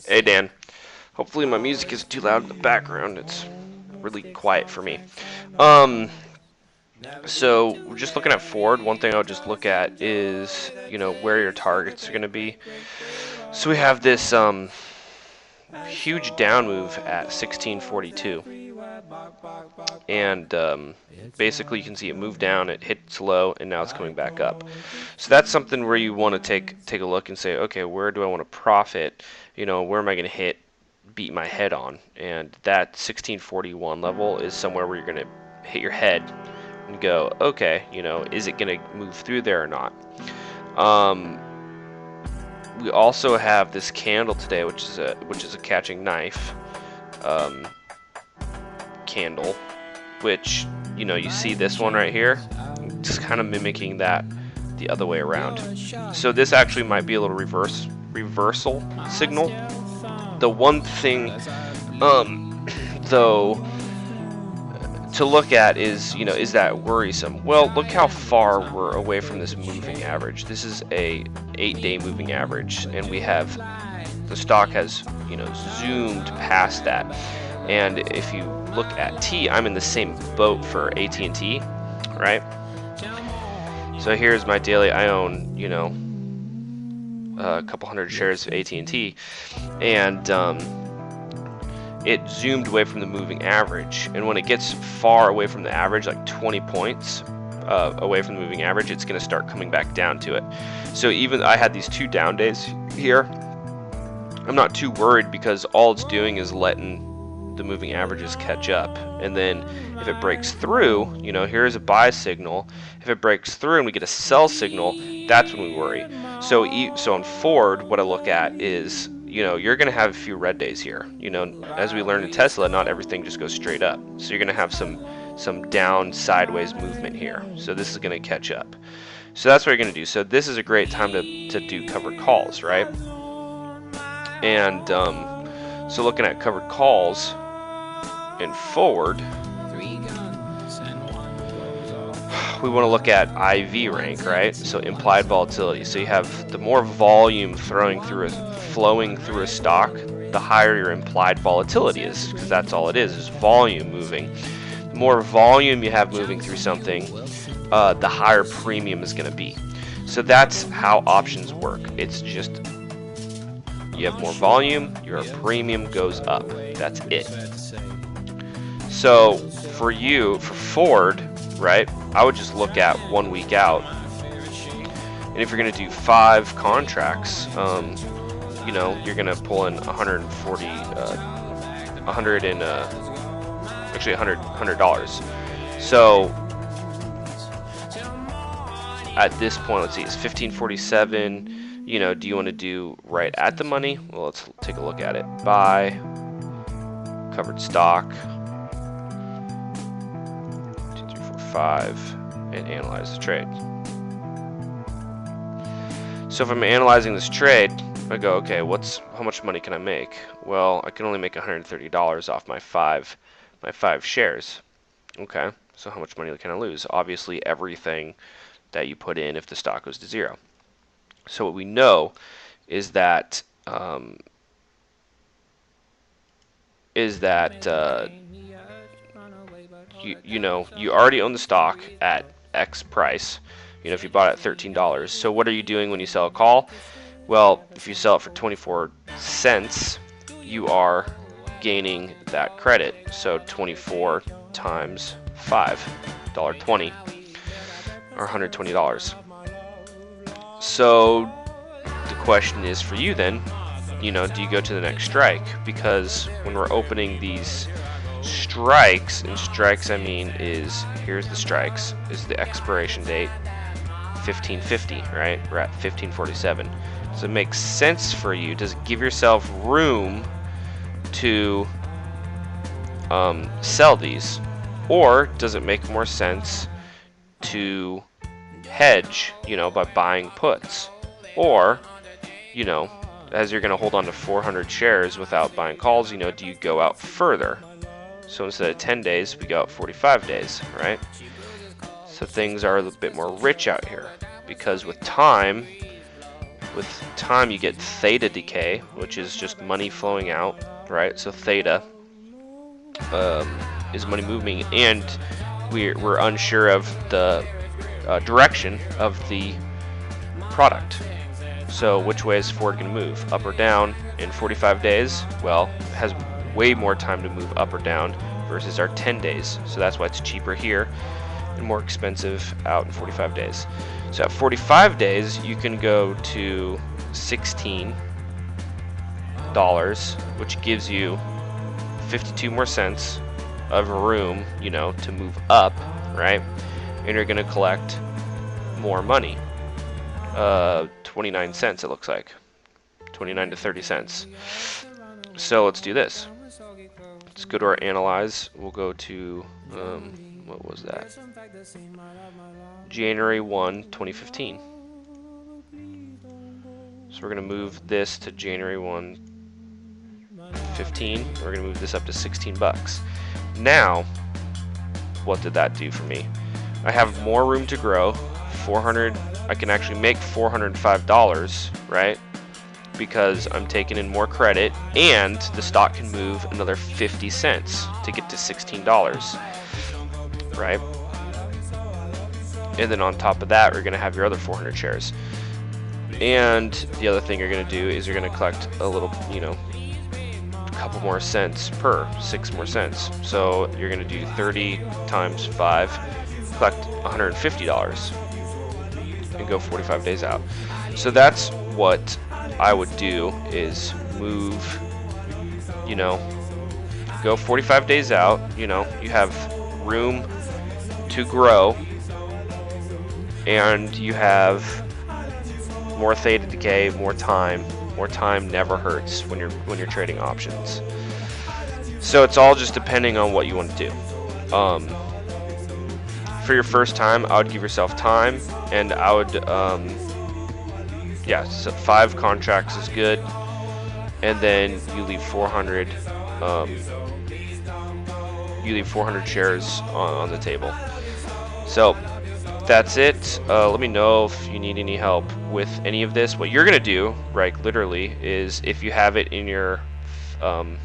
Hey Dan, hopefully my music isn't too loud in the background. It's really quiet for me. Um, so just looking at Ford, one thing I'll just look at is, where your targets are going to be. So we have this huge down move at 1642, and basically you can see it move down, it hits low, and now it's coming back up. So that's something where you want to take a look and say, okay, where do I want to profit? Where am I going to beat my head on? And that 1641 level is somewhere where you're going to hit your head and go, okay, is it going to move through there or not? We also have this candle today, which is a catching knife candle, which you see this one right here, just kind of mimicking that the other way around. So this actually might be a little reversal signal. The one thing, though, to look at is, is that worrisome? Well, look how far we're away from this moving average. This is a 8-day moving average, and we have the stock has, zoomed past that. And if you look at T, I'm in the same boat for AT&T, right? So here's my daily. I own, a couple hundred shares of AT&T, and it zoomed away from the moving average. And when it gets far away from the average, like 20 points away from the moving average, it's going to start coming back down to it. So even I had these 2 down days here, I'm not too worried because all it's doing is letting the moving averages catch up. And then if it breaks through, here's a buy signal. If it breaks through and we get a sell signal, that's when we worry. So on Ford, what I look at is, you're going to have a few red days here. As we learned in Tesla, not everything just goes straight up. So you're going to have some down sideways movement here. So this is going to catch up. So that's what you're going to do. So this is a great time to do covered calls, right? And so looking at covered calls in Ford, we want to look at IV rank, right? So implied volatility. So you have the more volume flowing through a stock, the higher your implied volatility is, because that's all it is volume moving. The more volume you have moving through something, the higher premium is going to be. So that's how options work. It's just you have more volume, your premium goes up. That's it. So for Ford, right, I would just look at 1 week out. And if you're going to do 5 contracts, you're going to pull in $100. So at this point, let's see, it's 1547. Do you want to do right at the money? Well, let's take a look at it. Buy, covered stock, 2, 3, 4, 5, and analyze the trade. So if I'm analyzing this trade, I go, okay, how much money can I make? Well, I can only make $130 off my five shares. Okay, so how much money can I lose? Obviously, everything that you put in if the stock goes to 0. So what we know is that you already own the stock at X price. If you bought it at $13. So what are you doing when you sell a call? Well, if you sell it for 24 cents, you are gaining that credit. So 24 times 5, $1.20 or $120. So the question is for you then, do you go to the next strike? Because when we're opening these strikes, and strikes I mean is, here's the strikes, is the expiration date 1550, right? We're at 1547. Does it make sense for you? Does it give yourself room to sell these? Or does it make more sense to hedge, by buying puts? Or, as you're going to hold on to 400 shares without buying calls, do you go out further? So instead of 10 days, we go out 45 days, right? So things are a little bit more rich out here, because with time, with time you get theta decay, which is just money flowing out, right? So theta is money moving, and we're unsure of the direction of the product. So which way is Ford going to move, up or down in 45 days? Well, it has way more time to move up or down versus our 10 days. So that's why it's cheaper here and more expensive out in 45 days. So at 45 days, you can go to $16, which gives you 52 more cents of room, you know, to move up, right? And you're going to collect more money. 29 cents, it looks like. 29 to 30 cents. So let's do this. Let's go to our analyze. We'll go to, what was that? January 1, 2015. So we're going to move this to January 1, 15. We're going to move this up to 16 bucks. Now, what did that do for me? I have more room to grow. 400. I can actually make $405, right? Because I'm taking in more credit, and the stock can move another 50 cents to get to $16, right? And then on top of that, we're going to have your other 400 shares. And the other thing you're going to do is you're going to collect a little, you know, a couple more cents per, 6 more cents. So you're going to do 30 times 5, collect $150. And go 45 days out. So that's what I would do, is move, you know, go 45 days out. You know, you have room to grow, and you have more theta decay, more time. More time never hurts when you're trading options. So it's all just depending on what you want to do. For your first time, I would give yourself time, and I would, yeah, so 5 contracts is good, and then you leave 400, shares on the table. So that's it. Let me know if you need any help with any of this. What you're gonna do, right, literally, is if you have it in your TD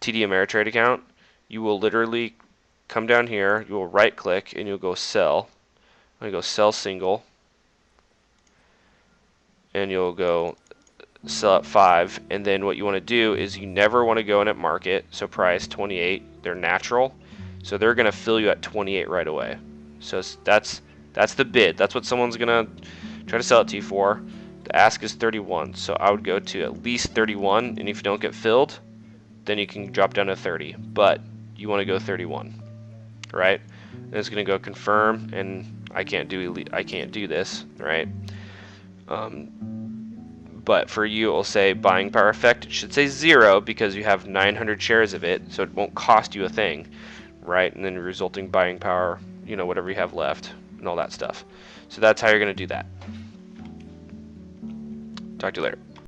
Ameritrade account, you will literally come down here, you will right click, and you'll go sell. I'm gonna go sell single, and you'll go sell at 5. And then what you want to do is you never want to go in at market. So price 28, they're natural, so they're gonna fill you at 28 right away. So that's the bid. That's what someone's gonna try to sell it to you for. The ask is 31, so I would go to at least 31, and if you don't get filled, then you can drop down to 30. But you want to go 31. Right, and it's gonna go confirm, and I can't do this, right? But for you, it'll say buying power effect. It should say 0 because you have 900 shares of it, so it won't cost you a thing, right? And then resulting buying power, you know, whatever you have left and all that stuff. So that's how you're gonna do that. Talk to you later.